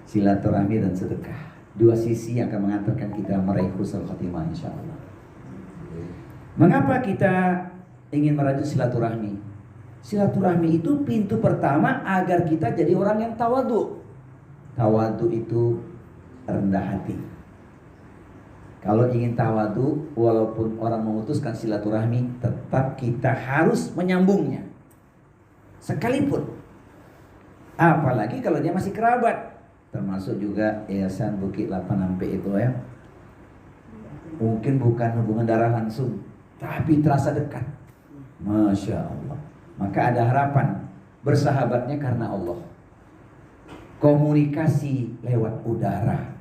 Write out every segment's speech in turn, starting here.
silaturahmi dan sedekah. Dua sisi yang akan mengantarkan kita meraih husnul khotimah insyaallah. Mengapa kita ingin merajut silaturahmi? Silaturahmi itu pintu pertama agar kita jadi orang yang tawadhu. Tawadhu itu rendah hati. Kalau ingin tawadhu, walaupun orang memutuskan silaturahmi, tetap kita harus menyambungnya. Sekalipun. Apalagi kalau dia masih kerabat. Termasuk juga Yayasan Bukit 8 itu ya. Mungkin bukan hubungan darah langsung, tapi terasa dekat. Masya Allah. Maka ada harapan bersahabatnya karena Allah. Komunikasi lewat udara,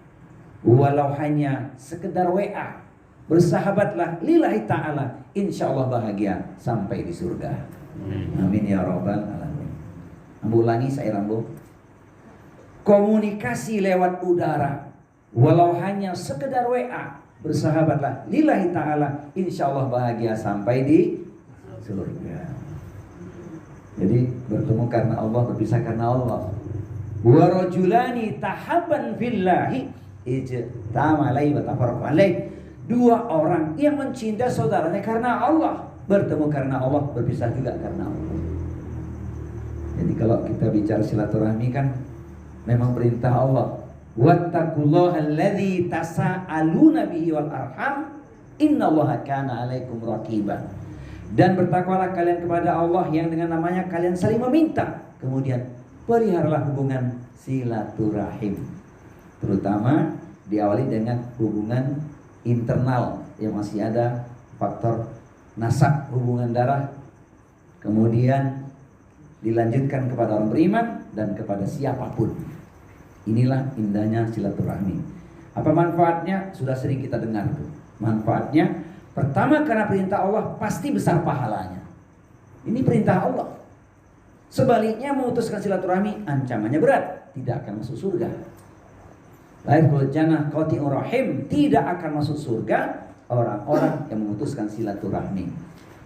walau hanya sekedar WA, bersahabatlah lillahi ta'ala, insya Allah bahagia sampai di surga. Amin ya rabbal alamin. Ambo ulangi saya Rambo. Komunikasi lewat udara, walau hanya sekedar WA, bersahabatlah lillahi ta'ala, insya Allah bahagia sampai di surga. Jadi bertemu karena Allah, berpisah karena Allah. Wa rajulani tahabban fillahi ijtama alaihi wa tafarraqu alaihi. Dua orang yang mencintai saudaranya karena Allah, bertemu karena Allah, berpisah juga karena Allah. Jadi kalau kita bicara silaturahmi kan memang perintah Allah. Wattaqullaha alladzi tasaaluna bihi wal arham innallaha kana 'alaikum raqiba. Dan bertakwalah kalian kepada Allah yang dengan namanya kalian saling meminta. Kemudian peliharalah hubungan silaturahim. Terutama diawali dengan hubungan internal yang masih ada faktor nasab, hubungan darah. Kemudian dilanjutkan kepada orang beriman dan kepada siapapun. Inilah indahnya silaturahmi. Apa manfaatnya? Sudah sering kita dengar tuh. Manfaatnya pertama, karena perintah Allah pasti besar pahalanya. Ini perintah Allah. Sebaliknya memutuskan silaturahmi ancamannya berat, tidak akan masuk surga. Lahirul jannah qati'ur rahim, tidak akan masuk surga orang-orang yang memutuskan silaturahmi.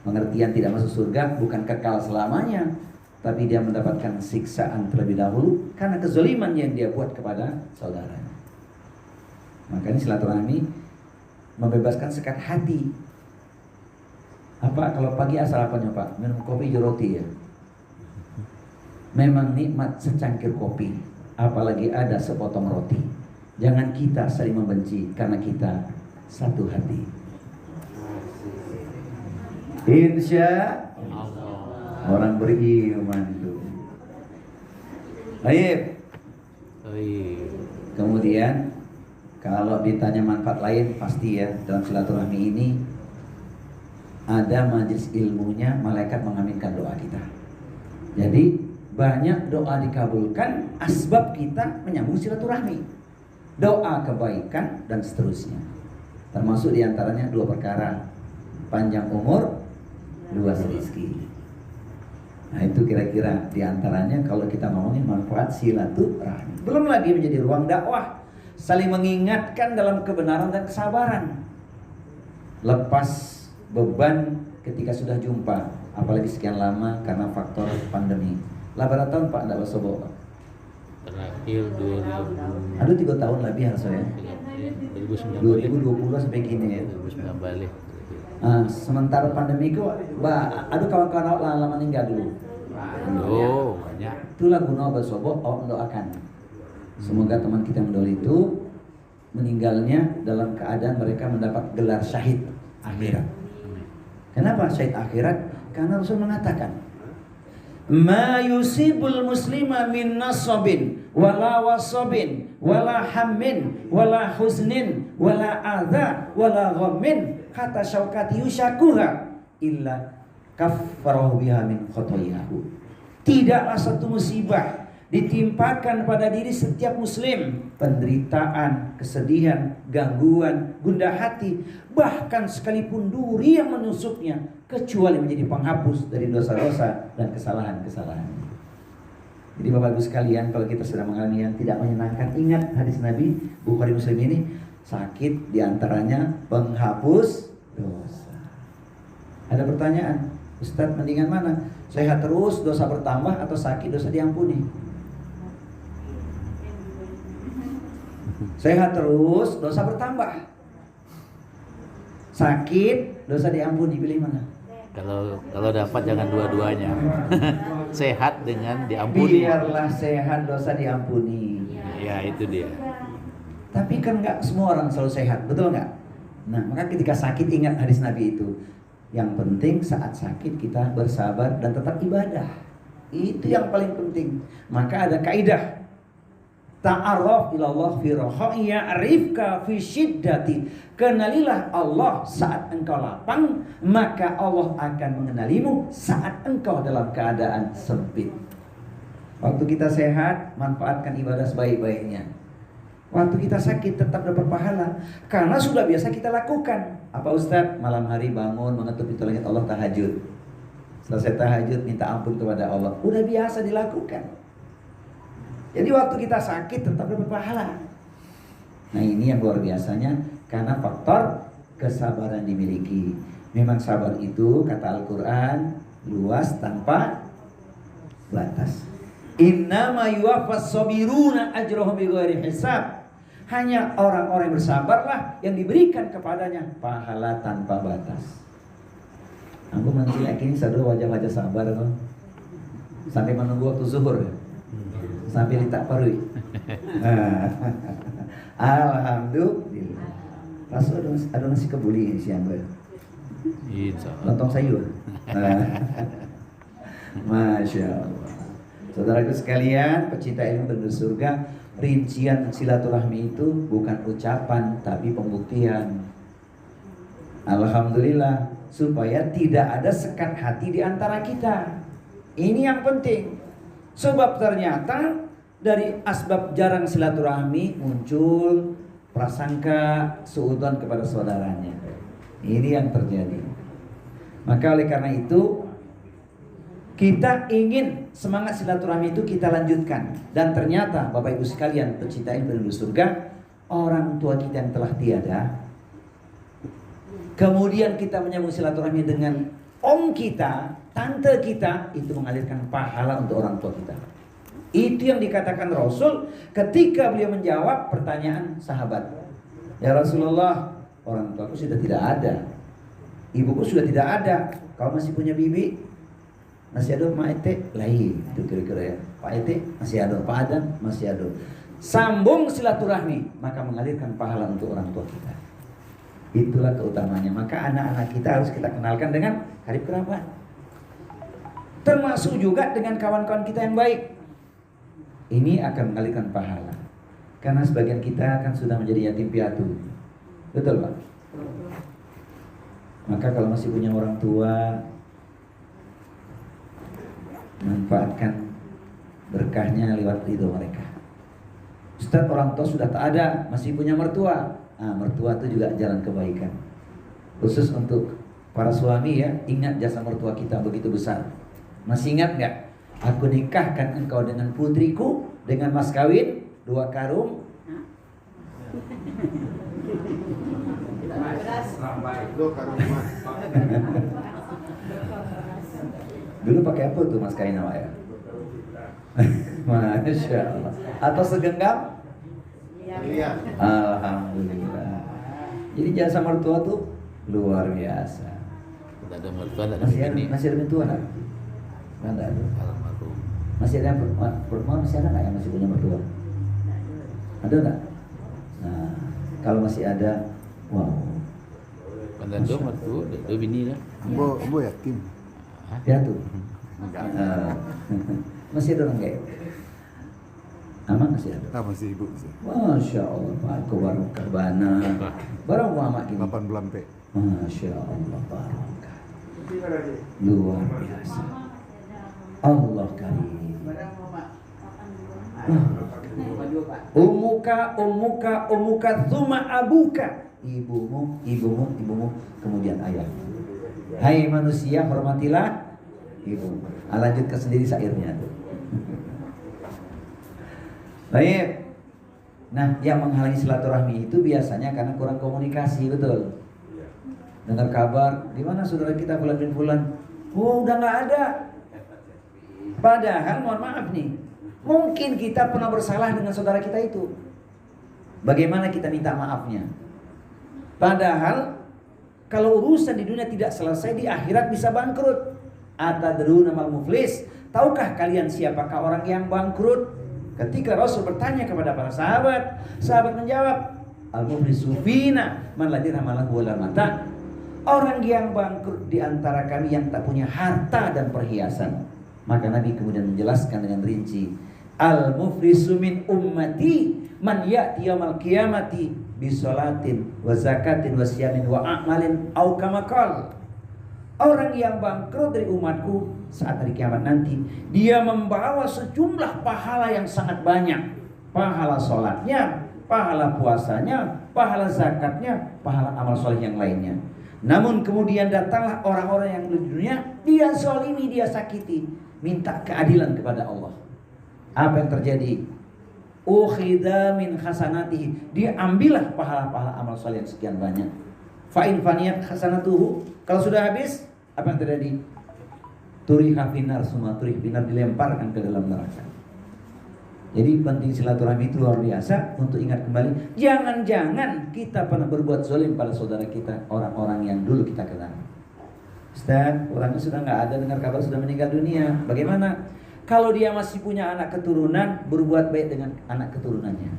Pengertian tidak masuk surga bukan kekal selamanya, tapi dia mendapatkan siksaan terlebih dahulu karena kezaliman yang dia buat kepada saudaranya. Makanya silaturahmi membebaskan sekat hati. Apa kalau pagi asal apanya Pak? Minum kopi roti ya. Memang nikmat secangkir kopi, apalagi ada sepotong roti. Jangan kita saling membenci karena kita satu hati. Insya Allah. Orang beriman tuh. Baik. Kemudian kalau ditanya manfaat lain, pasti ya dalam silaturahmi ini ada majelis ilmunya, malaikat mengaminkan doa kita. Jadi banyak doa dikabulkan, asbab kita menyambung silaturahmi, doa kebaikan dan seterusnya. Termasuk diantaranya dua perkara, panjang umur, luas rezeki. Nah itu kira-kira diantaranya kalau kita ngomongin manfaat silaturahmi. Belum lagi menjadi ruang dakwah, saling mengingatkan dalam kebenaran dan kesabaran. Lepas beban ketika sudah jumpa, apalagi sekian lama karena faktor pandemi. Lah berapa tahun Pak enggak bersobo Pak? Terakhir 2000. Aduh 3 tahun lebih harus ya. 2020 sampai gini ya. 2009 balik. Sementara pandemi itu, aduh kawan-kawan lama meninggal dulu. Oh, banyak. Itulah guna bersobo, mendoakan. Semoga teman kita yang mendahulu itu meninggalnya dalam keadaan mereka mendapat gelar syahid akhirat. Kenapa syahid akhirat? Karena Rasul mengatakan, ma yusibul muslima min nasabin wala wasabin wala hammin wala huznin wala adha wala ghammin kata syaukati yushakuha illa kaffarahu biha min khotoyahu. Tidaklah satu musibah ditimpakan pada diri setiap muslim, penderitaan, kesedihan, gangguan, gundah hati, bahkan sekalipun duri yang menusuknya, kecuali menjadi penghapus dari dosa-dosa dan kesalahan-kesalahan. Jadi Bapak Ibu sekalian, kalau kita sedang mengalami yang tidak menyenangkan, ingat hadis Nabi Bukhari Muslim ini, sakit diantaranya penghapus dosa. Ada pertanyaan, Ustadz mendingan mana? Sehat terus dosa bertambah atau sakit dosa diampuni? Sehat terus, dosa bertambah. Sakit, dosa diampuni. Pilih mana? Kalau dapat jangan dua-duanya. Sehat dengan diampuni. Biarlah sehat, dosa diampuni. Ya itu dia. Tapi kan nggak semua orang selalu sehat, betul nggak? Nah, maka ketika sakit ingat hadis Nabi itu. Yang penting saat sakit kita bersabar dan tetap ibadah. Itu yang paling penting. Maka ada kaidah. Ta'arraf ilallah fi rakhai ya'rifka fi syiddati. Kenalilah Allah saat engkau lapang, maka Allah akan mengenalimu saat engkau dalam keadaan sempit. Waktu kita sehat, manfaatkan ibadah sebaik-baiknya. Waktu kita sakit tetap dapat pahala, karena sudah biasa kita lakukan. Apa Ustaz? Malam hari bangun mengetuk pintu langit Allah, tahajud. Selesai tahajud minta ampun kepada Allah. Udah biasa dilakukan. Jadi waktu kita sakit tetap dapat pahala. Nah ini yang luar biasanya, karena faktor kesabaran dimiliki. Memang sabar itu kata Al-Quran luas tanpa batas. Innama yuwaffas sabiruna ajrahum bighairi hisab. Hanya orang-orang yang bersabarlah yang diberikan kepadanya pahala tanpa batas. Aku masih yakin sadar wajah-wajah sabar loh. Sampai menunggu waktu zuhur. Sampai litak parui. Alhamdulillah. Rasul ada nasi kebuli siang gue. Insya Allah. Lontong sayur. Masya Allah. Saudaraku sekalian, pecinta ilmu penduduk surga, rincian silaturahmi itu bukan ucapan tapi pembuktian. Alhamdulillah, supaya tidak ada sekat hati di antara kita. Ini yang penting. Sebab ternyata dari asbab jarang silaturahmi muncul prasangka suudzon kepada saudaranya. Ini yang terjadi. Maka oleh karena itu kita ingin semangat silaturahmi itu kita lanjutkan. Dan ternyata Bapak Ibu sekalian pecinta penduduk surga, orang tua kita yang telah tiada, kemudian kita menyambung silaturahmi dengan om kita, tante kita, itu mengalirkan pahala untuk orang tua kita. Itu yang dikatakan Rasul ketika beliau menjawab pertanyaan sahabat. Ya Rasulullah, orang tuaku sudah tidak ada, ibuku sudah tidak ada, kau masih punya bibi? Masih ada Pak Ete? Lain, itu kira-kira ya. Pak Ete masih ada, Pak Adan masih ada. Sambung silaturahmi, maka mengalirkan pahala untuk orang tua kita. Itulah keutamanya. Maka anak-anak kita harus kita kenalkan dengan karib kerabat. Termasuk juga dengan kawan-kawan kita yang baik. Ini akan mengalirkan pahala. Karena sebagian kita kan sudah menjadi yatim piatu. Betul Pak? Maka kalau masih punya orang tua, manfaatkan berkahnya lewat ridho mereka. Ustaz, orang tua sudah tak ada, masih punya mertua. Mertua itu juga jalan kebaikan. Khusus untuk para suami ya, ingat jasa mertua kita begitu besar. Masih ingat nggak? Aku nikahkan engkau dengan putriku dengan mas kawin 2 karung. Dulu pakai apa tuh mas kain awak ya? Masya Allah. Atau segenggam? Iya. Alhamdulillah. Jadi jasa mertua tuh luar biasa. Tidak ada mertua, tidak ada bini. Masih ada mertua nggak? Nggak ada. Almarhum. Masih ada perempuan, masih ada nggak yang masih punya mertua? Ada nggak? Nah, kalau masih ada, wow. Pada dua mertua, dua bini lah. Ambo yatim. Ya tuh. Enggak. Masih ada orang kayak Aman masih ada. Masih ibu sih. Masya Allah, Pak Barokah bana. Barang Muhammad gini. 8 bulan P. Masya Allah, barokah. Luar biasa. Allah karim. Umuka, thumma abuka. Ibumu, kemudian ayah. Hai manusia, hormatilah ibu. Lanjutkan sendiri syairnya tuh. Baik. Nah, yang menghalangi silaturahmi itu biasanya karena kurang komunikasi, betul. Dengar kabar, di mana saudara kita fulan bin fulan? Oh, udah nggak ada. Padahal mohon maaf nih, mungkin kita pernah bersalah dengan saudara kita itu. Bagaimana kita minta maafnya? Padahal kalau urusan di dunia tidak selesai, di akhirat bisa bangkrut. Atadruna mal muflis? Tahukah kalian siapakah orang yang bangkrut? Ketika Rasul bertanya kepada para sahabat, sahabat menjawab, al-muflisu fina man la dirham lahu wala mata. Orang yang bangkrut di antara kami yang tak punya harta dan perhiasan. Maka Nabi kemudian menjelaskan dengan rinci, al-muflisu min ummati man ya'ti yaumal qiyamati bi sholatin wa zakatin wa siyamin wa a'malin au kama qala. Orang yang bangkrut dari umatku saat hari kiamat nanti, dia membawa sejumlah pahala yang sangat banyak. Pahala sholatnya, pahala puasanya, pahala zakatnya, pahala amal soleh yang lainnya. Namun kemudian datanglah orang-orang yang di dunia, dia zalimi, dia sakiti, minta keadilan kepada Allah. Apa yang terjadi? Ukhidha min hasanatihi, diambillah pahala-pahala amal soleh yang sekian banyak. Fa'in faniyat hasanatuhu, kalau sudah habis, apa yang terjadi? Turiha finar, semua turih finar, dilemparkan ke dalam neraka. Jadi penting silaturahmi itu luar biasa untuk ingat kembali. Jangan-jangan kita pernah berbuat zalim pada saudara kita, orang-orang yang dulu kita kenal. Ustaz, orangnya sudah nggak ada, dengar kabar sudah meninggal dunia. Bagaimana? Kalau dia masih punya anak keturunan, berbuat baik dengan anak keturunannya.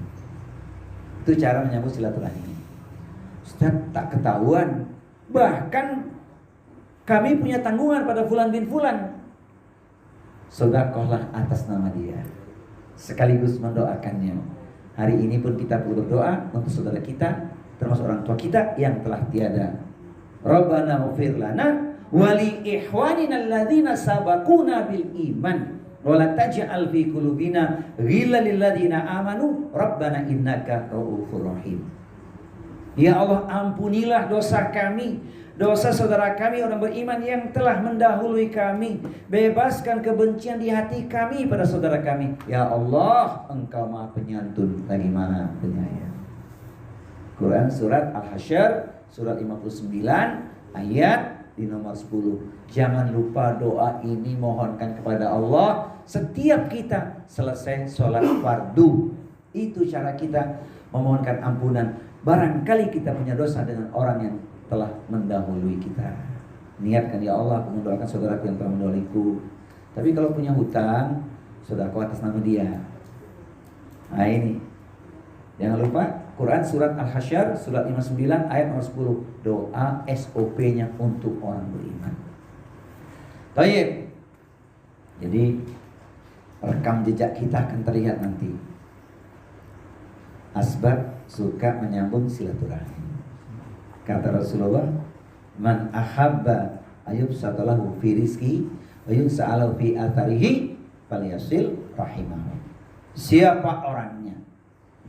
Itu cara menyambut silaturahmi. Ustaz, tak ketahuan. Bahkan kami punya tanggungan pada fulan bin fulan. Sedekahlah atas nama dia, sekaligus mendoakannya. Hari ini pun kita perlu berdoa untuk saudara kita, termasuk orang tua kita yang telah tiada. Rabbana ighfir lana wa li ikhwanina alladzina sabaquna bil iman wa la taj'al fi qulubina ghillan lil ladzina amanu rabbana innaka ra'ufur rahim. Ya Allah, ampunilah dosa kami, dosa saudara kami orang beriman yang telah mendahului kami. Bebaskan kebencian di hati kami pada saudara kami. Ya Allah, Engkau Maha Penyantun lagi Maha Penyayang. Quran surat Al-Hasyr surat 59 ayat di nomor 10. Jangan lupa doa ini mohonkan kepada Allah setiap kita selesai sholat fardu. Itu cara kita memohonkan ampunan. Barangkali kita punya dosa dengan orang yang telah mendahului kita. Niatkan, ya Allah, aku mendoakan saudaraku yang telah mendahuliku. Tapi kalau punya hutang, saudaraku atas nama dia. Nah ini, jangan lupa Quran surat Al-Hasyr surat 59 ayat nomor 10. Doa SOP-nya untuk orang beriman. Baik. Jadi rekam jejak kita akan terlihat nanti. Asbab suka menyambung silaturahmi. Kata Rasulullah, man ahabba ayub satalahu fi rizki wa yus'alahu fi atharihi falyasil rahimahu. Siapa orangnya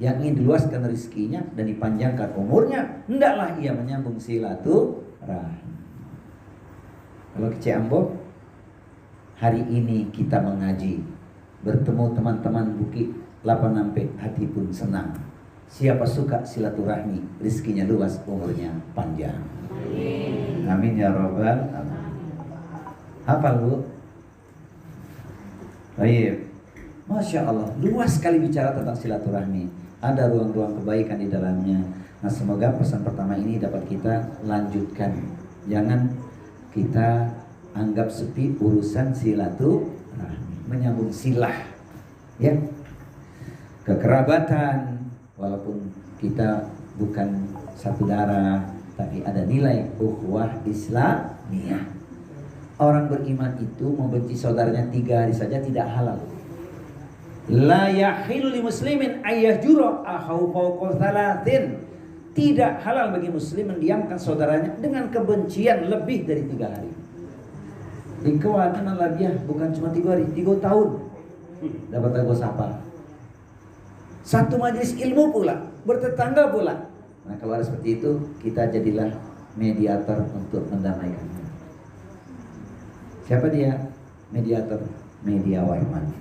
yang ingin diluaskan rezekinya dan dipanjangkan umurnya, hendaklah ia menyambung silaturahmi. Kalau ke Ciambon, hari ini kita mengaji, bertemu teman-teman Bukit 86, hati pun senang. Siapa suka silaturahmi, rizkinya luas, umurnya panjang. Amin. Amin ya Rabbal alamin. Hafal lu? Baik. Masya Allah, luas sekali bicara tentang silaturahmi. Ada ruang-ruang kebaikan di dalamnya. Nah, semoga pesan pertama ini dapat kita lanjutkan. Jangan kita anggap sepi urusan silaturahmi, menyambung silah, ya, kekerabatan. Walaupun kita bukan satu darah, tapi ada nilai ukhuwah Islamiyah. Orang beriman itu membenci saudaranya 3 hari saja tidak halal. La yahillu li muslimin ayyahjura akhahu fawqa thalathin. Tidak halal bagi muslim mendiamkan saudaranya dengan kebencian lebih dari 3 hari. Ikhwatan alabiyah bukan cuma 3 hari, 3 tahun. Dapat aku sapa. Satu majelis ilmu pula, bertetangga pula. Nah, kalau ada seperti itu, kita jadilah mediator untuk mendamaikan. Siapa dia? Mediator. Media Waiman.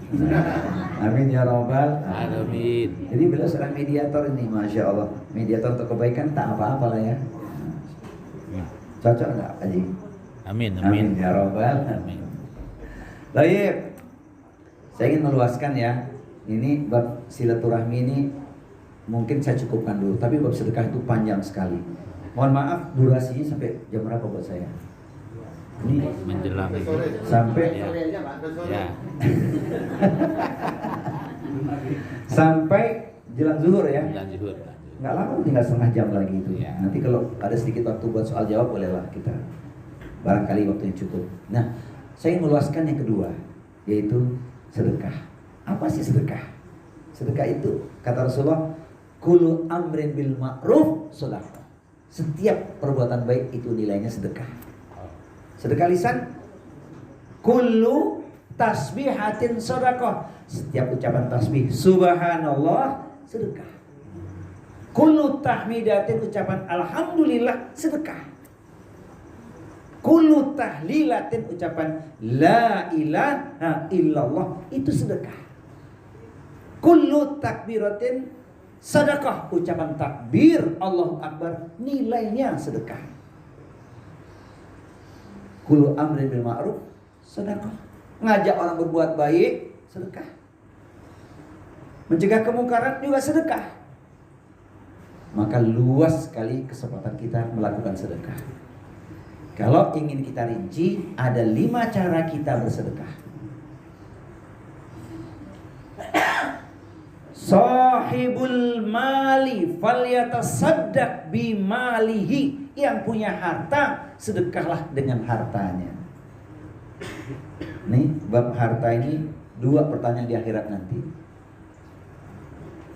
Amin ya Rabbal alamin. Jadi beliau seorang mediator ini, Masya Allah. Mediator untuk kebaikan tak apa-apa lah ya. Cocok nggak Haji? Amin, Amin amin. ya Rabbal Amin. Baik. Saya ingin meluaskan ya. Ini bab silaturahmi ini mungkin saya cukupkan dulu. Tapi bab sedekah itu panjang sekali. Mohon maaf durasinya sampai jam berapa buat saya? Ini Menjelang sampai ya. Ya. sampai jelang zuhur ya. Dan zuhur. Nggak lama, tinggal setengah jam lagi itu. Ya. Nanti kalau ada sedikit waktu buat soal jawab bolehlah kita. Barangkali waktunya cukup. Nah, saya meluaskan yang kedua, yaitu sedekah. Apa sih sedekah? Sedekah itu kata Rasulullah, kullu amrin bil ma'ruf sedekah. Setiap perbuatan baik itu nilainya sedekah. Sedekah lisan, kullu tasbihatin sedekah. Setiap ucapan tasbih subhanallah sedekah. Kullu tahmidatin, ucapan alhamdulillah sedekah. Kullu tahlilatin, ucapan la ilaha illallah itu sedekah. Kullu takbiratin sedekah, ucapan takbir Allahu Akbar nilainya sedekah. Kullu amrin bil ma'ruf sedekah. Ngajak orang berbuat baik sedekah. Mencegah kemungkaran juga sedekah. Maka luas sekali kesempatan kita melakukan sedekah. Kalau ingin kita rinci, ada 5 cara kita bersedekah. Sahibul mali falyatasaddaq bimalihi. Yang punya harta, sedekahlah dengan hartanya. Nih, bab harta ini 2 pertanyaan di akhirat nanti.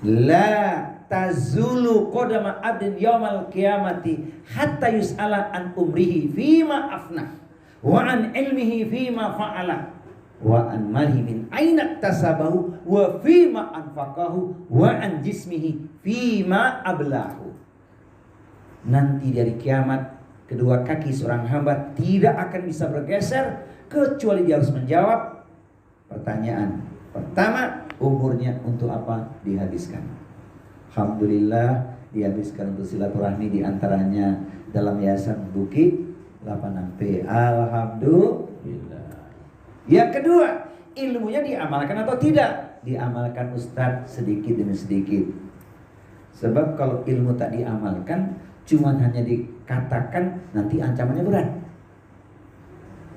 La tazulu qadama abdin yaumal qiyamati hatta yus'ala an umrihi fima afna wa an ilmihi fima fa'ala wa an malihi min aina tasabahu wa fima anfaqahu wa an jismihi fima ablahu. Nanti dari kiamat kedua kaki seorang hamba tidak akan bisa bergeser kecuali dia harus menjawab pertanyaan. Pertama, umurnya untuk apa dihabiskan? Alhamdulillah dihabiskan untuk silaturahmi, di antaranya dalam Yayasan Bukit 86P. Alhamdulillah. Yang kedua, ilmunya diamalkan atau tidak? Diamalkan Ustadz sedikit demi sedikit. Sebab kalau ilmu tak diamalkan, cuman hanya dikatakan, nanti ancamannya berat.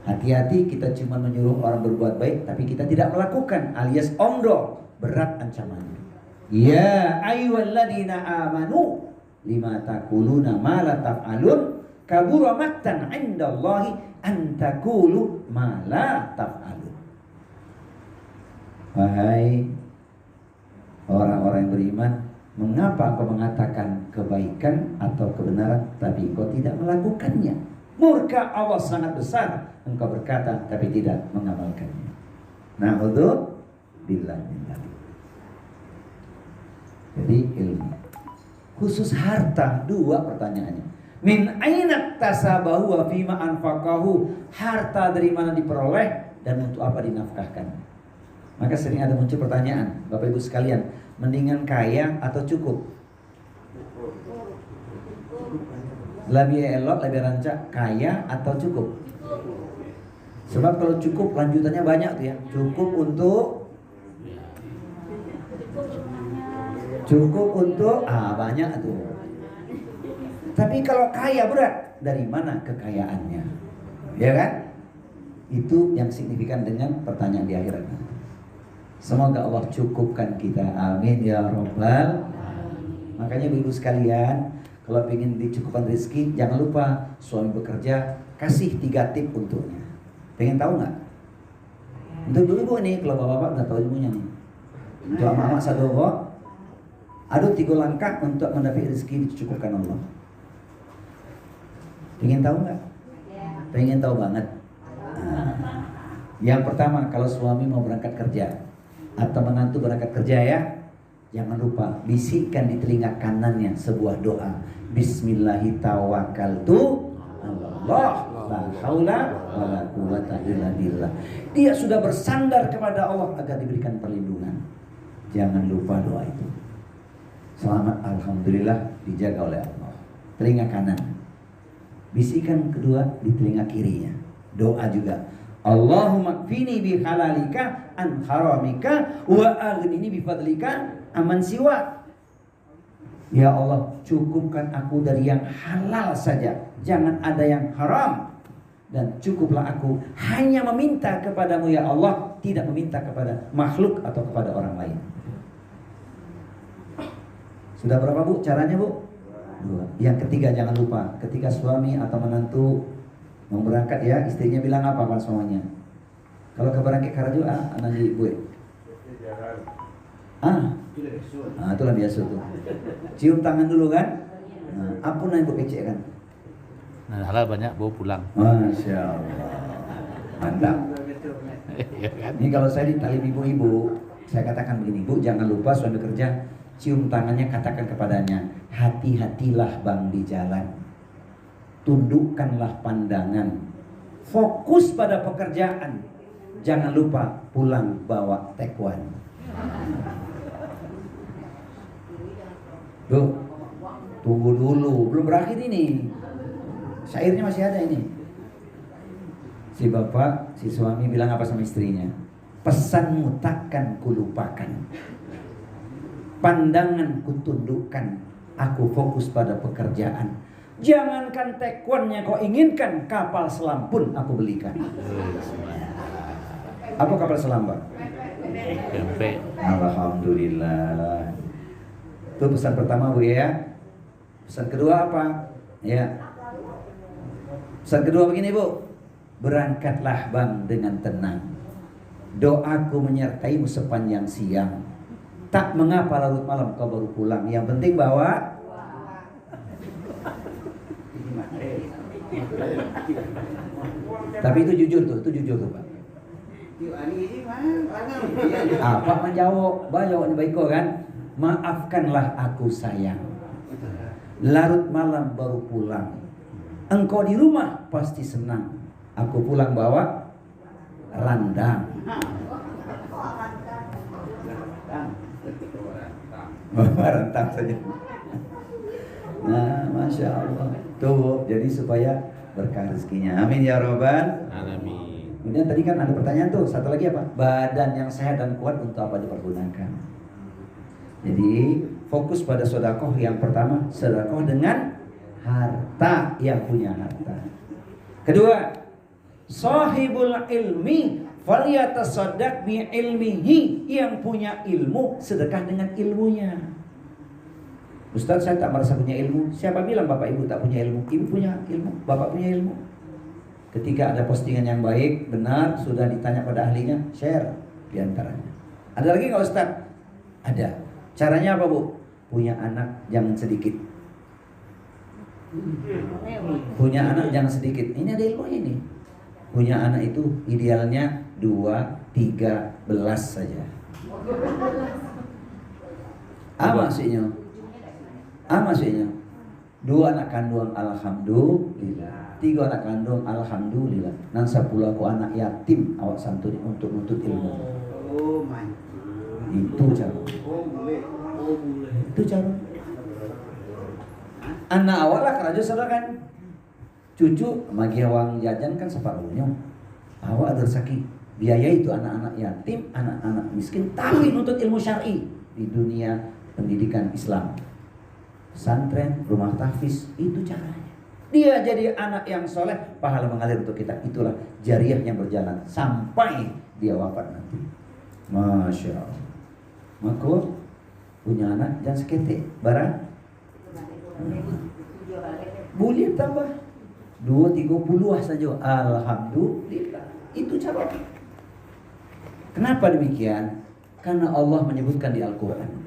Hati-hati, kita cuma menyuruh orang berbuat baik tapi kita tidak melakukan, alias omdo, berat ancamannya. Ya ayyuhalladzina amanu lima taquluna ma la taf'alun kabura maqtan 'indallahi an taqulu ma la taf'alun. Wahai orang-orang yang beriman, mengapa engkau mengatakan kebaikan atau kebenaran tapi engkau tidak melakukannya? Murka Allah sangat besar engkau berkata tapi tidak mengamalkannya. Na'udzubillah min dzalik. Jadi ilmu. Khusus harta, 2 pertanyaannya. Min aina tasabahu wa fima anfaqahu. Harta dari mana diperoleh dan untuk apa dinafkahkan. Maka sering ada muncul pertanyaan, Bapak Ibu sekalian, mendingan kaya atau cukup? Lebih elok, lebih rancak kaya atau cukup? Sebab kalau cukup lanjutannya banyak tuh ya. Cukup untuk banyak tuh. Tapi kalau kaya berat, dari mana kekayaannya? Ya kan? Itu yang signifikan dengan pertanyaan di akhirat. Semoga Allah cukupkan kita. Amin ya robbal. Makanya ibu sekalian, kalau ingin dicukupkan rezeki, jangan lupa suami bekerja, kasih 3 tip untuknya. Pengen tahu nggak? Untuk dulu nih, kalau bapak-bapak udah tahu ilmunya nih. Untuk mama sadogo, ada 3 langkah untuk mendapat rezeki dicukupkan Allah. Pengen tahu nggak? Pengen tahu banget. Yang pertama, kalau suami mau berangkat kerja atau menantu berangkat kerja ya, jangan lupa bisikkan di telinga kanannya sebuah doa. Bismillahirrahmanirrahim. Allah, la haula wala quwata illa billah. Dia sudah bersandar kepada Allah agar diberikan perlindungan. Jangan lupa doa itu. Selamat, alhamdulillah, dijaga oleh Allah. Telinga kanan. Bisikan kedua di telinga kirinya. Doa juga. Allahumma kfini bi halalika an haramika wa aghnini bi fadlika aman siwa. Ya Allah, cukupkan aku dari yang halal saja, jangan ada yang haram. Dan cukuplah aku hanya meminta kepadamu ya Allah, tidak meminta kepada makhluk atau kepada orang lain. Sudah berapa Bu caranya Bu? 2. Yang ketiga jangan lupa, ketika suami atau menantu mau berangkat ya, istrinya bilang apa kan semuanya? Kalau ke berangkat karaju anak ibu. Itulah biasa tuh. Cium tangan dulu kan? Ampun ibu kecek kan? Nah, halal banyak bawa pulang. Masya Allah, mantap. Iya kan? Ini kalau saya ditalim ibu-ibu, saya katakan begini, Bu, jangan lupa suami kerja, cium tangannya, katakan kepadanya, hati-hatilah bang di jalan, tundukkanlah pandangan, fokus pada pekerjaan, jangan lupa pulang bawa tekwan. Bu, tunggu dulu, belum berakhir ini. Syairnya masih ada ini. Si bapak, si suami bilang apa sama istrinya? Pesanmu takkan kulupakan, pandangan kutundukkan, aku fokus pada pekerjaan. Jangankan tekwannya kau inginkan, kapal selam pun aku belikan. Apa kapal selam Pak? Pempek. Alhamdulillah. Itu pesan pertama Bu ya. Pesan kedua apa? Ya. Pesan kedua begini Bu, berangkatlah bang dengan tenang, doaku menyertaimu sepanjang siang, tak mengapa larut malam kau baru pulang, yang penting bawa. Tapi itu jujur tuh Pak. Apa menjawab, jawabnya baik kan? Maafkanlah aku sayang, larut malam baru pulang. Engkau di rumah pasti senang, aku pulang bawa randang. Rantang saja. Nah, Masya Allah. Tuh, jadi supaya berkah rezekinya. Amin ya Robbal Alamin. Kemudian tadi kan ada pertanyaan tuh, satu lagi apa? Badan yang sehat dan kuat untuk apa dipergunakan? Jadi fokus pada sedekah yang pertama, sedekah dengan harta, yang punya harta. Kedua, sahibul ilmi falyatasaddaq bi ilmihi, yang punya ilmu sedekah dengan ilmunya. Ustaz, saya tak merasa punya ilmu. Siapa bilang Bapak Ibu tak punya ilmu? Ibu punya ilmu, Bapak punya ilmu. Ketika ada postingan yang baik, benar, sudah ditanya pada ahlinya, share diantaranya. Ada lagi nggak Ustaz? Ada. Caranya apa Bu? Punya anak jangan sedikit. Punya anak jangan sedikit. Ini ada ilmu ini. Punya anak itu idealnya 2-3 saja. Maksudnya? Maksudnya 2 anak kandung alhamdulillah, 3 anak kandung alhamdulillah, nan 10 aku anak yatim awak santuni untuk nuntut ilmu. Itu cara. Itu cara. Anak awak lah kerja saudara kan. Cucu magi uang jajan kan separuhnya. Awak ada rezeki. Biaya itu anak-anak yatim, anak-anak miskin, tapi nuntut ilmu syar'i di dunia pendidikan Islam. Pesantren, rumah tahfiz, itu caranya. Dia jadi anak yang soleh, pahala mengalir untuk kita. Itulah jariah yang berjalan sampai dia wafat nanti. Masya Allah. Maka punya anak jangan sekete barang. Boleh tambah 2-30 saja. Alhamdulillah. Itu cara. Kenapa demikian? Karena Allah menyebutkan di Al-Quran,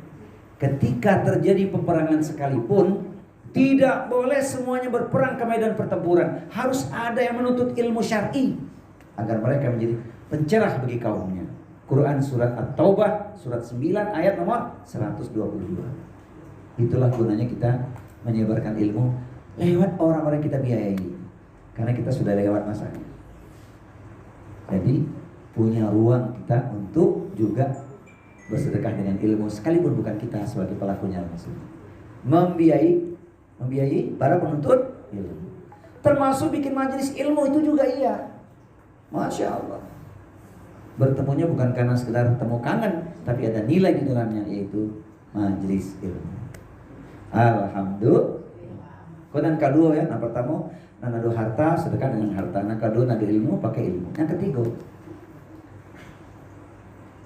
ketika terjadi peperangan sekalipun, tidak boleh semuanya berperang ke medan pertempuran. Harus ada yang menuntut ilmu syar'i agar mereka menjadi pencerah bagi kaumnya. Quran surat At-Taubah surat 9 ayat nomor 122. Itulah gunanya kita menyebarkan ilmu lewat orang-orang kita biayai, karena kita sudah lewat masanya. Jadi punya ruang kita untuk juga bersedekah dengan ilmu, sekalipun bukan kita sebagai pelakunya langsung. Membiayai para penuntut ilmu, termasuk bikin majelis ilmu itu juga iya. Masya Allah. Bertemunya bukan karena sekedar temu kangen, tapi ada nilai di dalamnya, yaitu majelis ilmu. Alhamdulillah. Kau nan kedua ya, yang pertama nado harta sedekah dengan harta, yang kedua nado ilmu pakai ilmu. Yang ketiga,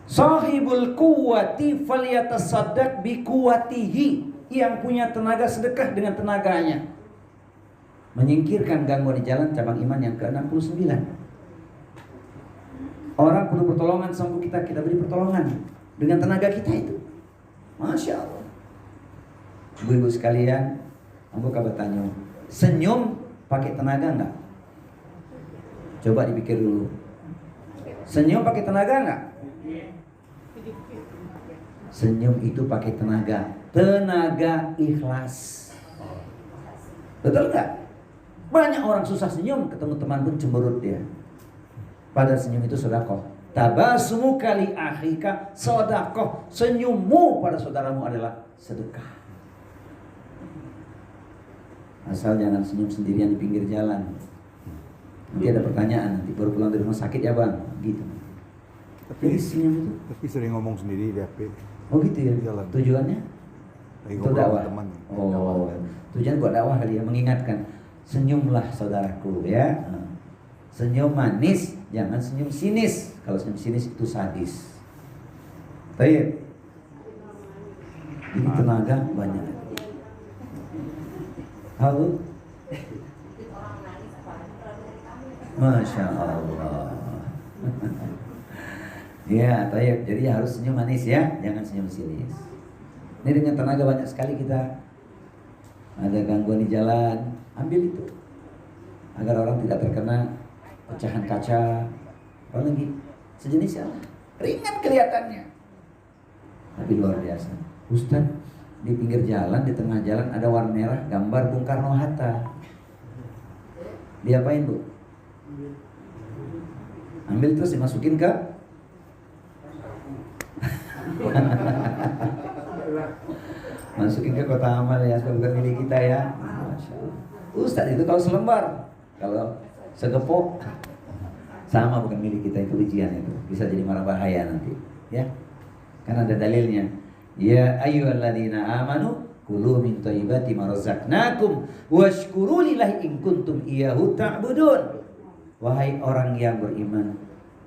sahibul quwwati falyatasaddaq bi quwwatihi. Yang punya tenaga sedekah dengan tenaganya. Menyingkirkan gangguan di jalan cabang iman yang ke-69. Orang perlu pertolongan sama kita, kita beri pertolongan dengan tenaga kita itu. Masya Allah. Ibu-ibu sekalian, aku kabar tanya, senyum pakai tenaga enggak? Coba dipikir dulu. Senyum pakai tenaga enggak? Senyum itu pakai tenaga. Tenaga ikhlas. Betul enggak? Banyak orang susah senyum, ketemu teman pun cemberut dia. Padahal senyum itu sedekah. Tabasumu kali akhika sedekah. Senyummu pada saudaramu adalah sedekah. Asal jangan senyum sendirian di pinggir jalan. Nanti ada pertanyaan, nanti baru pulang dari rumah sakit ya bang, gitu. Jadi senyum itu. Tapi sering ngomong sendiri di HP. Oh gitu ya. Jalan. Tujuannya? Lagi Untuk ngobrol dakwah. sama teman. Oh, tujuan buat dakwah kali ya, mengingatkan. Senyumlah saudaraku ya. Senyum manis, jangan senyum sinis. Kalau senyum sinis itu sadis. Baik. Jadi tenaga banyak. Halo. Masya Allah. Ya, baik. Jadi harus senyum manis ya, jangan senyum sinis. Ini dengan tenaga banyak sekali kita. Ada gangguan di jalan, ambil itu agar orang tidak terkena pecahan kaca, apa lagi sejenis ya, ringan kelihatannya, tapi luar biasa. Ustaz, di pinggir jalan, di tengah jalan ada warna merah gambar Bung Karno Hatta. Diapain bu? Ambil terus dimasukin ke masukin ke kotak amal ya, bukan milik kita ya. Masya Allah. Ustaz itu kalau selembar, kalau segepok sama, bukan milik kita, itu ujian itu. Bisa jadi marah bahaya nanti, ya. Karena ada dalilnya. Ya ayyuhalladzina amanu kulu min thayyibati ma razaqnakum washkuru lillahi in kuntum iyyahu ta'budun. Wahai orang yang beriman,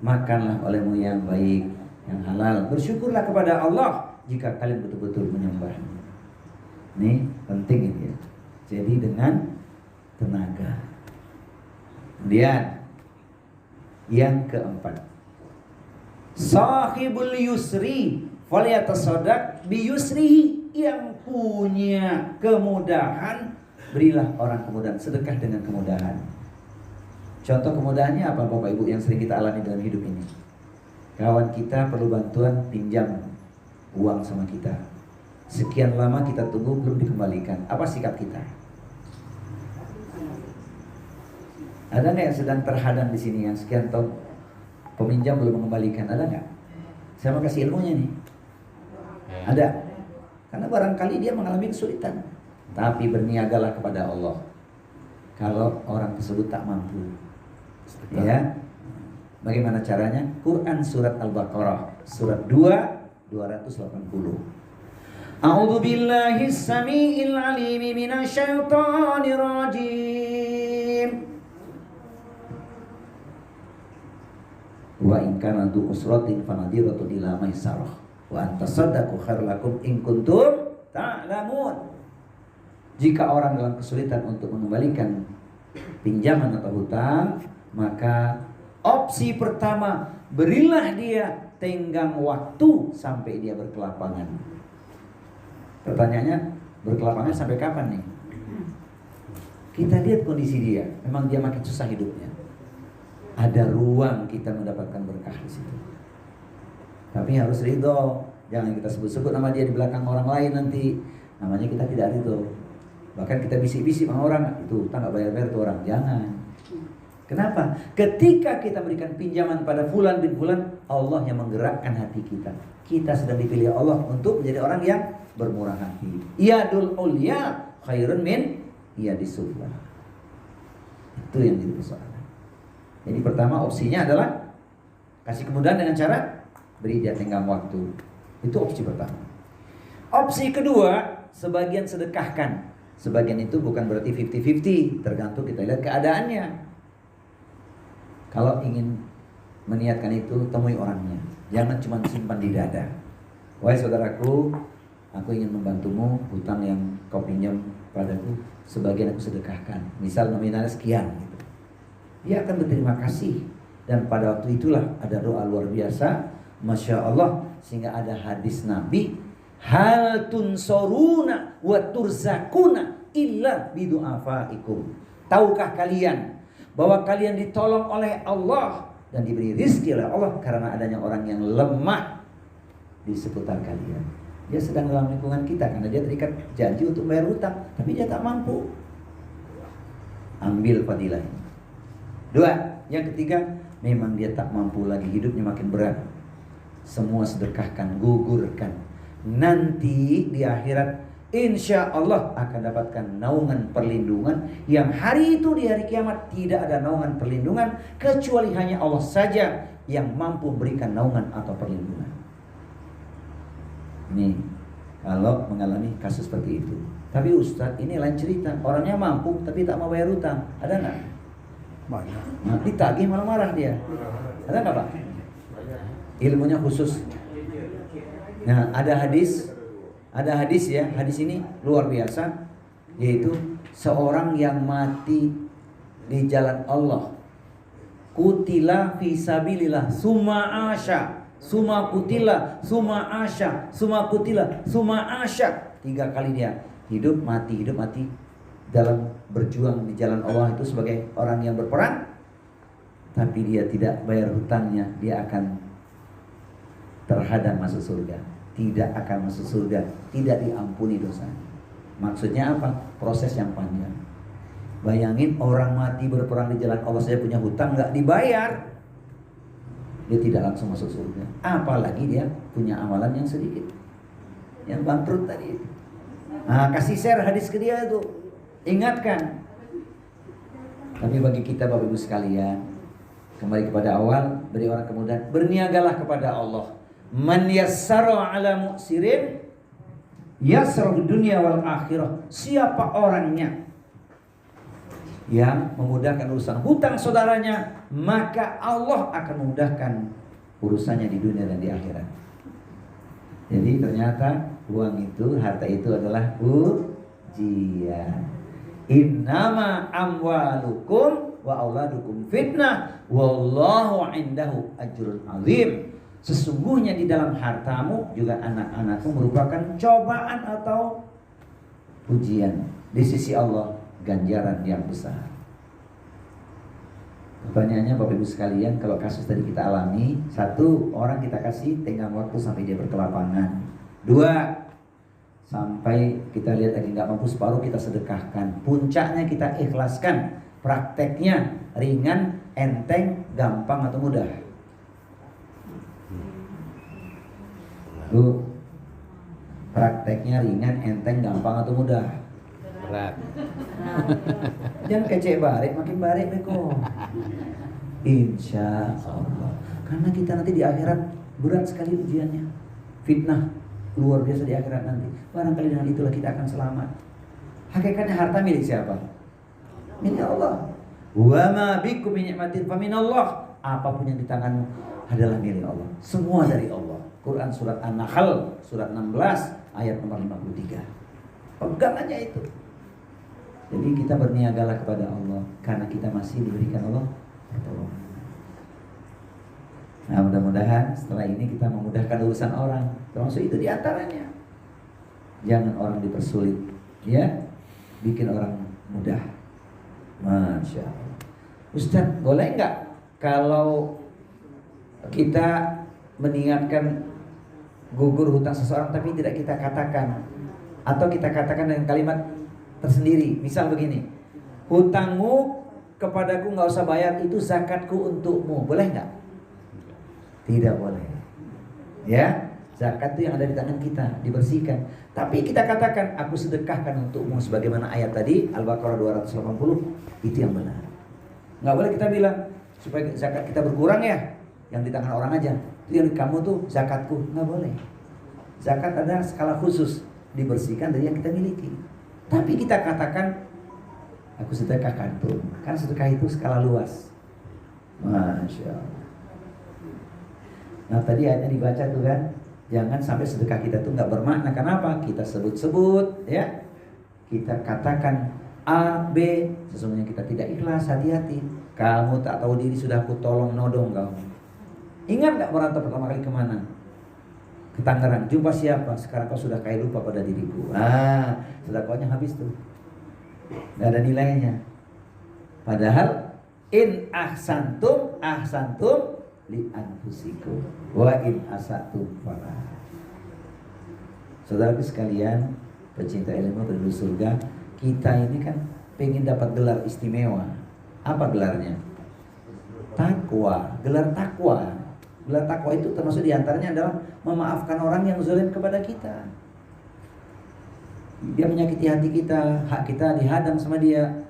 makanlah olehmu yang baik, yang halal. Bersyukurlah kepada Allah jika kalian betul-betul menyembahnya. Ini penting ini ya. Jadi dengan tenaga. Kemudian yang keempat, sahibul yusri falyatasaddaq bi yusrihi. Yang punya kemudahan, berilah orang kemudahan, sedekah dengan kemudahan. Contoh kemudahannya apa Bapak Ibu yang sering kita alami dalam hidup ini? Kawan kita perlu bantuan, pinjam uang sama kita. Sekian lama kita tunggu belum dikembalikan. Apa sikap kita? Ada nggak yang sedang terhadang di sini yang sekian tahun peminjam belum mengembalikan? Ada nggak? Saya mau kasih ilmunya nih. Ada. Karena barangkali dia mengalami kesulitan. Tapi berniagalah kepada Allah. Kalau orang tersebut tak mampu, ya. Bagaimana caranya? Quran surat Al-Baqarah surat 280. A'udzu billahi samiil 'alim minasyaitonir rajim. Wa in kana du usratin fanadiratun ila maisarah wa antasaddaqu khairul lakum in kuntum ta'lamun. Jika orang dalam kesulitan untuk mengembalikan pinjaman atau hutang, maka opsi pertama, berilah dia tenggang waktu sampai dia berkelapangan. Pertanyaannya, berkelapangan sampai kapan nih? Kita lihat kondisi dia, memang dia makin susah hidupnya. Ada ruang kita mendapatkan berkah di situ. Tapi harus ridho, jangan kita sebut-sebut nama dia di belakang orang lain nanti. Namanya kita tidak ridho. Bahkan kita bisik-bisik sama orang, itu utang gak bayar-bayar tuh orang. Jangan. Kenapa? Ketika kita berikan pinjaman pada fulan bin fulan, Allah yang menggerakkan hati kita. Kita sedang dipilih Allah untuk menjadi orang yang bermurah hati. Yadul ulya khairun min yadis sufla. Itu yang jadi persoalan. Jadi pertama opsinya adalah kasih kemudahan dengan cara beri dia tenggang waktu. Itu opsi pertama. Opsi kedua, sebagian sedekahkan. Sebagian itu bukan berarti 50-50, tergantung kita lihat keadaannya. Kalau ingin meniatkan itu, temui orangnya. Jangan cuma simpan di dada. Wahai saudaraku, aku ingin membantumu, hutang yang kau pinjam padaku, sebagian aku sedekahkan. Misal nominalnya sekian gitu. Dia akan berterima kasih. Dan pada waktu itulah ada doa luar biasa, Masya Allah, sehingga ada hadis Nabi, hal tunsoruna wa turzakuna illa bidu'afaikum. Tahukah kalian bahwa kalian ditolong oleh Allah dan diberi rizki oleh Allah karena adanya orang yang lemah di seputar kalian. Dia sedang dalam lingkungan kita karena dia terikat janji untuk bayar hutang, tapi dia tak mampu. Ambil fadilah ini. 2, yang ketiga, memang dia tak mampu lagi, hidupnya makin berat. Semua sedekahkan, gugurkan. Nanti di akhirat insya Allah akan dapatkan naungan perlindungan yang hari itu di hari kiamat tidak ada naungan perlindungan kecuali hanya Allah saja yang mampu berikan naungan atau perlindungan. Ini kalau mengalami kasus seperti itu. Tapi Ustadz, ini lain cerita. Orangnya mampu tapi tak mau bayar hutang. Ada nggak? Banyak. Nah, ditagih malah marah dia. Ada nggak Pak? Ilmunya khusus. Nah, ada hadis ya. Hadis ini luar biasa, yaitu seorang yang mati di jalan Allah, kutila fi sabilillah, summa asya, summa kutila, summa asya, summa kutila, summa asya. 3 kali dia hidup mati dalam berjuang di jalan Allah itu sebagai orang yang berperang, tapi dia tidak bayar hutangnya, dia akan terhadap masuk surga. Tidak akan masuk surga, tidak diampuni dosanya. Maksudnya apa? Proses yang panjang. Bayangin orang mati berperang di jalan Allah saja punya hutang nggak dibayar, dia tidak langsung masuk surga. Apalagi dia punya amalan yang sedikit, yang bangkrut tadi. Nah, kasih share hadis ke dia itu, ingatkan. Tapi bagi kita Bapak Ibu sekalian, kembali kepada awal, beri orang kemudahan, berniagalah kepada Allah. Man yassara ala mu'sirin yasrah dunia wal akhirah. Siapa orangnya yang memudahkan urusan hutang saudaranya, maka Allah akan memudahkan urusannya di dunia dan di akhirat. Jadi ternyata uang itu, harta itu adalah ujian. Innama amwalukum wa auladukum fitnah wallahu indahu ajrun azim. Sesungguhnya di dalam hartamu juga anak-anakmu merupakan cobaan atau ujian. Di sisi Allah ganjaran yang besar. Pertanyaannya Bapak Ibu sekalian, kalau kasus tadi kita alami, 1, orang kita kasih tenggang waktu sampai dia berkelapangan. 2, sampai kita lihat lagi nggak mampu separuh, kita sedekahkan. Puncaknya kita ikhlaskan. Prakteknya ringan, enteng, gampang atau mudah? Bu, prakteknya ringan, enteng, gampang atau mudah? Berat. Jangan kecek barek, makin barek beko. Insya Allah. Karena kita nanti di akhirat berat sekali ujiannya. Fitnah luar biasa di akhirat nanti. Barangkali dengan itulah kita akan selamat. Hakikatnya harta milik siapa? Milik Allah. Wa ma bikum min ni'matin faminallah. Apapun yang di tanganmu adalah milik Allah. Semua dari Allah. Quran surat An-Nahl surat 16 ayat nomor 53. Pegang aja itu. Jadi kita berniagalah kepada Allah karena kita masih diberikan Allah pertolongan. Nah, mudah-mudahan setelah ini kita memudahkan urusan orang. Termasuk itu diantaranya. Jangan orang dipersulit, ya. Bikin orang mudah. Masya Allah. Ustaz, boleh nggak kalau kita meniatkan gugur hutang seseorang tapi tidak kita katakan, atau kita katakan dengan kalimat tersendiri? Misal begini, hutangmu kepadaku nggak usah bayar, itu zakatku untukmu. Boleh nggak? Tidak boleh. Ya, zakat itu yang ada di tangan kita, dibersihkan. Tapi kita katakan, aku sedekahkan untukmu, sebagaimana ayat tadi Al-Baqarah 280. Itu yang benar. Nggak boleh kita bilang supaya zakat kita berkurang ya, yang di tangan orang aja. Itu yang kamu tuh zakatku, nggak boleh. Zakat ada skala khusus. dibersihkan dari yang kita miliki. Tapi kita katakan, aku sedekahkan tuh. Kan sedekah itu skala luas. Masya Allah. Nah tadi ayatnya dibaca tuh kan, jangan sampai sedekah kita tuh nggak bermakna. Kenapa? Kita sebut-sebut, ya. Kita katakan A, B, sesungguhnya kita tidak ikhlas. Hati-hati. Kamu tak tahu diri sudah aku tolong nodong kamu. Ingat nggak merantau pertama kali kemana? Ke Tangerang. Jumpa siapa? Sekarang kau sudah kayak lupa pada diriku. Sedekahnya habis tuh. Nggak ada nilainya. Padahal in ahsantum li anfusikum wa in asatum falaha. Saudaraku sekalian, pecinta ilmu penduduk surga, kita ini kan pengen dapat gelar istimewa. Apa gelarnya? Takwa, gelar takwa. Gelar takwa itu termasuk diantaranya adalah memaafkan orang yang zalim kepada kita. Dia menyakiti hati kita, hak kita dihadang sama dia.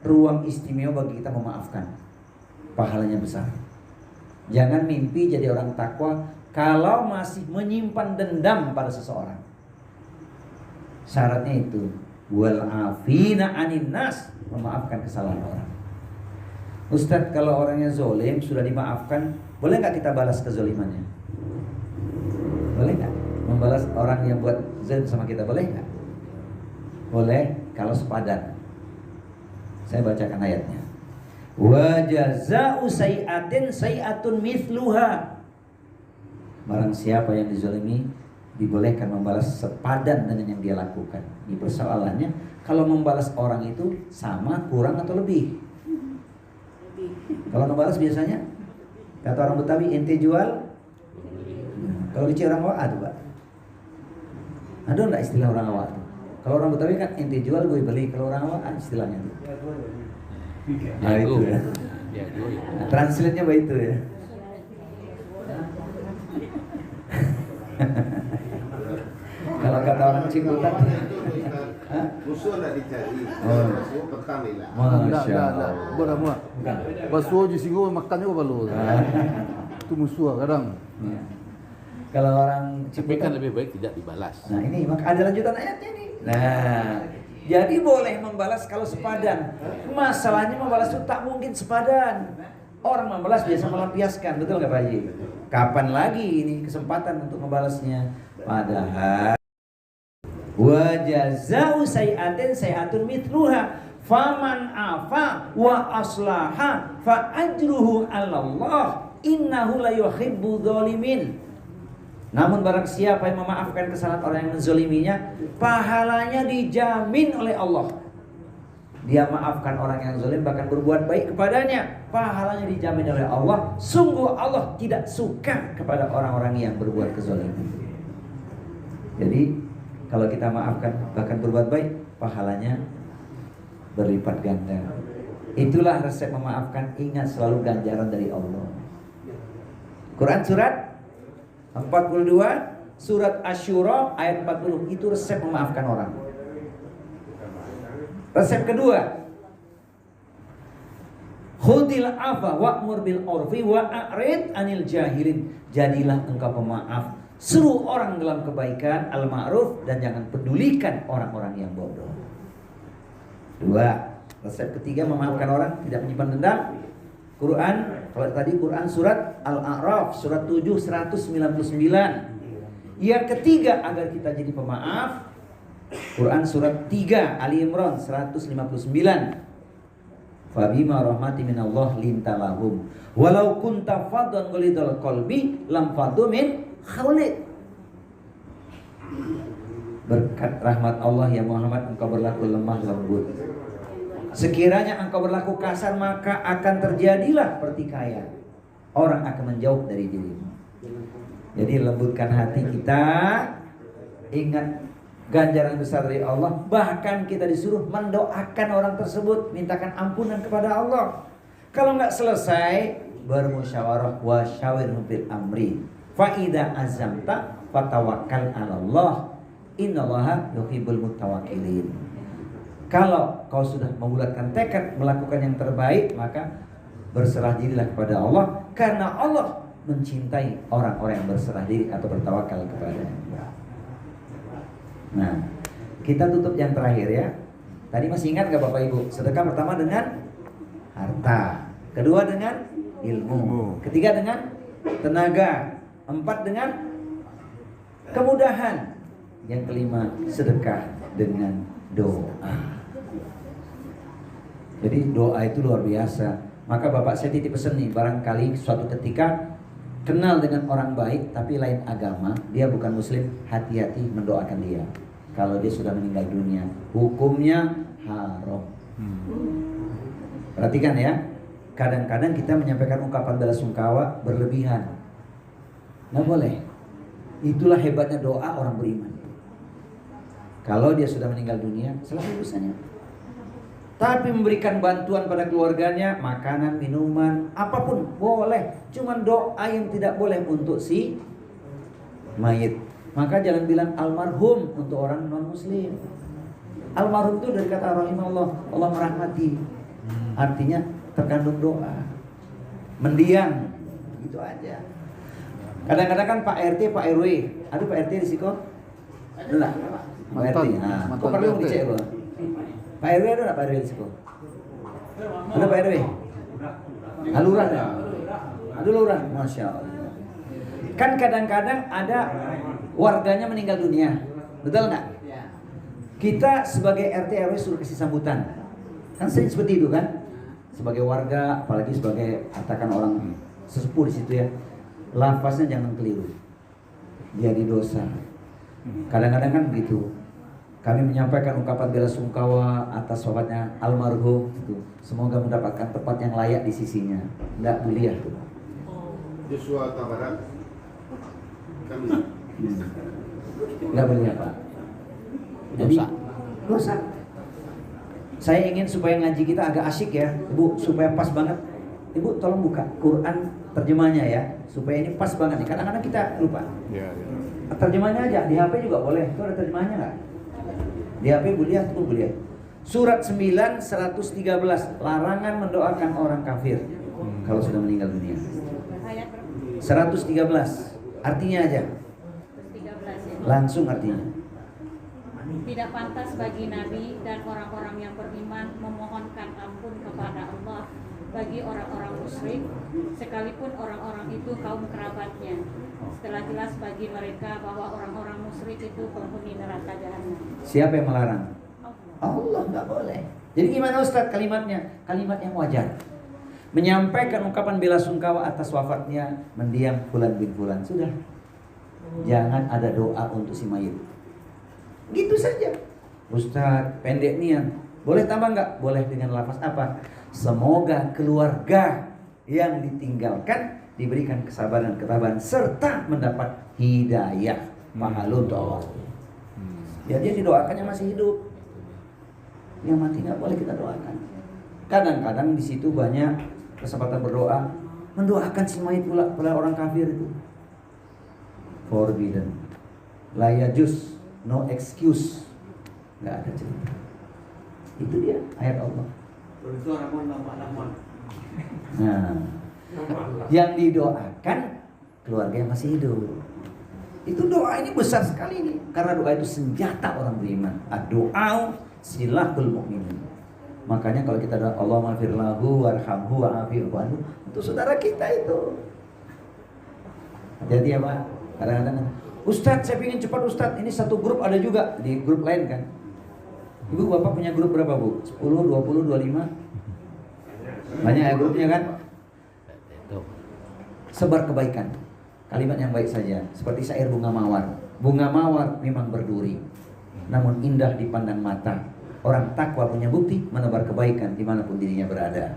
Ruang istimewa bagi kita memaafkan. Pahalanya besar. Jangan mimpi jadi orang takwa kalau masih menyimpan dendam pada seseorang. Syaratnya itu wal afina anin nas, memaafkan kesalahan orang. Ustadz, kalau orangnya zolim sudah dimaafkan, boleh nggak kita balas kezolimannya? Boleh nggak? Membalas orang yang buat zalim sama kita, boleh nggak? Boleh kalau sepadan. Saya bacakan ayatnya. Wa jazaa'u sayyi'atin sayyi'atun mithluha. Barang siapa yang dizalimi dibolehkan membalas sepadan dengan yang dia lakukan. Ini persoalannya, kalau membalas orang itu sama, kurang atau lebih? Kalau membalas biasanya kata orang Betawi, ente jual. Kalau di orang Awak tuh, Pak. Ada enggak istilah orang Awak tuh? Kalau orang Betawi kan ente jual gue beli. Kalau orang Awak istilahnya tuh. Nah itu ya. Nah, translate-nya begitu ya. Kalau kata orang Ciputat, musuh nak dicari, musuh pertamina. Masya Allah. Bukan muak. Basuh di singgung makan juga balu. Itu musuh kadang. Ya. Kalau orang Tapi Ciputat, kan lebih baik tidak dibalas. nah ini maka ada lanjutan ayatnya nih. Nah, jadi boleh membalas kalau sepadan. Masalahnya membalas itu tak mungkin sepadan. Orang membalas biasa melampiaskan, betul nggak Pak Haji? Kapan lagi ini kesempatan untuk membalasnya? Padahal wa jazaa'u sayyi'atin sayyi'atun mithluha faman afa wa aslaha fa ajruhu 'alallah innahu la yuhibbu dzalimin. Namun barang siapa yang memaafkan kesalahan orang yang menzaliminya, pahalanya dijamin oleh Allah. Dia maafkan orang yang zalim, bahkan berbuat baik kepadanya, pahalanya dijamin oleh Allah. Sungguh Allah tidak suka kepada orang-orang yang berbuat kezaliman. Jadi kalau kita maafkan bahkan berbuat baik, pahalanya berlipat ganda. Itulah resep memaafkan. Ingat selalu ganjaran dari Allah. Quran surat 42, surat Asy-Syura ayat 40, itu resep memaafkan orang. Resep kedua, khudil afa wa'mur bil urfi wa a'rid anil jahilin. Jadilah engkau pemaaf, seru orang dalam kebaikan, al-ma'ruf, dan jangan pedulikan orang-orang yang bodoh. Dua, resep ketiga memaafkan orang, tidak menyimpan dendam. Quran, kalau tadi Quran surat Al-A'raf surat 7 199. Yang ketiga agar kita jadi pemaaf, Quran surat 3 Ali Imran 159. Fabima rahmati minallah lintalahum walau kunta faddan ghalidul qalbi lam faddu min hawlik. Berkat rahmat Allah ya Muhammad, engkau berlaku lemah lembut. Sekiranya engkau berlaku kasar, maka akan terjadilah pertikaian. Orang akan menjauh dari dirimu. Jadi lembutkan hati kita. Ingat ganjaran besar dari Allah. Bahkan kita disuruh mendoakan orang tersebut, mintakan ampunan kepada Allah. Kalau nggak selesai, bermusyawarah wa syawirhum fil amri. Fa idza azamta fatawakkal 'ala Allah. Innallaha yuhibbul mutawakkilin. Kalau kau sudah membulatkan tekad melakukan yang terbaik, maka berserah dirilah kepada Allah, karena Allah mencintai orang-orang yang berserah diri atau bertawakal kepadanya. Nah, kita tutup yang terakhir ya. Tadi masih ingat gak Bapak Ibu? Sedekah pertama dengan harta, kedua dengan ilmu, ketiga dengan tenaga, empat dengan kemudahan, yang kelima sedekah dengan doa. Jadi doa itu luar biasa. Maka Bapak saya titip pesan nih, barangkali suatu ketika kenal dengan orang baik tapi lain agama, dia bukan muslim, hati-hati mendoakan dia. Kalau dia sudah meninggal dunia, hukumnya haram. Perhatikan ya, kadang-kadang kita menyampaikan ungkapan belasungkawa berlebihan. Nggak boleh. Itulah hebatnya doa orang beriman. Kalau dia sudah meninggal dunia, selesai urusannya. Tapi memberikan bantuan pada keluarganya, makanan, minuman, apapun boleh. Cuman doa yang tidak boleh untuk si mayit. Maka jangan bilang almarhum untuk orang non muslim. Almarhum itu dari kata rahimahullah, Allah merahmati. Artinya terkandung doa. Mendiang, gitu aja. Kadang-kadang kan Pak RT, Pak RW, ada Pak RT di Siko? Ada nggak? Pak RT. Nah, kok perlu dicek loh. Pak RW ada nggak Pak RW di Siko? Ada Pak RW? Lurah ada? Ada lurah, masya Allah. Kan kadang-kadang ada warganya meninggal dunia, betul nggak? Kita sebagai RT RW suruh kasih sambutan, kan sering seperti itu kan? Sebagai warga, apalagi sebagai katakan orang sesepuh di situ ya, lafaznya jangan keliru, jadi dosa. Kadang-kadang kan begitu. Kami menyampaikan ungkapan belasungkawa atas wafatnya almarhum itu. Semoga mendapatkan tempat yang layak di sisinya. Enggak mulia tuh. Joshua Tabarak kami Enggak mulia Pak. Jadi dosa. Saya ingin supaya ngaji kita agak asyik ya, Ibu, supaya pas banget. Ibu tolong buka Quran terjemahnya ya, supaya ini pas banget nih. Kadang-kadang kita lupa. Terjemahnya aja di HP juga boleh. Itu ada terjemahnya nggak? Di HP boleh atau boleh? Surat 9 113, larangan mendoakan orang kafir kalau sudah meninggal dunia. 113, artinya aja. Langsung artinya. Tidak pantas bagi Nabi dan orang-orang yang beriman memohonkan ampun kepada Allah bagi orang-orang musyrik, sekalipun orang-orang itu kaum kerabatnya. Setelah jelas bagi mereka bahwa orang-orang musyrik itu penghuni neraka jahanam. Siapa yang melarang? Allah, nggak boleh. Jadi gimana Ustaz kalimatnya? Kalimat yang wajar. Menyampaikan ungkapan belasungkawa atas wafatnya mendiang fulan bin fulan. Sudah. Jangan ada doa untuk si mayit. Gitu saja. Ustaz, pendek nian. Boleh tambah nggak? Boleh dengan lafaz apa? Semoga keluarga yang ditinggalkan diberikan kesabaran, ketabahan serta mendapat hidayah. Pahala untuk Allah. Ya dia didoakannya masih hidup. Yang mati nggak boleh kita doakan. Kadang-kadang di situ banyak kesempatan berdoa, mendoakan si mayit pula orang kafir itu. Forbidden. La yajuz, no excuse. Nggak ada cerita. Itu dia ayat Allah. Nah, yang didoakan keluarga yang masih hidup. Itu doa ini besar sekali nih, karena doa itu senjata orang beriman. Doa silahul mukminin. Makanya kalau kita doa Allahumma ighfir lahu warhamhu wa'afi'hu anhu, untuk saudara kita itu. Jadi ya Pak, kadang-kadang Ustadz saya ingin cepat Ustadz, ini satu grup ada juga di grup lain kan. Ibu Bapak punya grup berapa Bu? 10, 20, 25? Banyak ya grupnya kan? Sebar kebaikan, kalimat yang baik saja. Seperti syair bunga mawar. Bunga mawar memang berduri, namun indah dipandang mata. Orang takwa punya bukti menebar kebaikan dimanapun dirinya berada.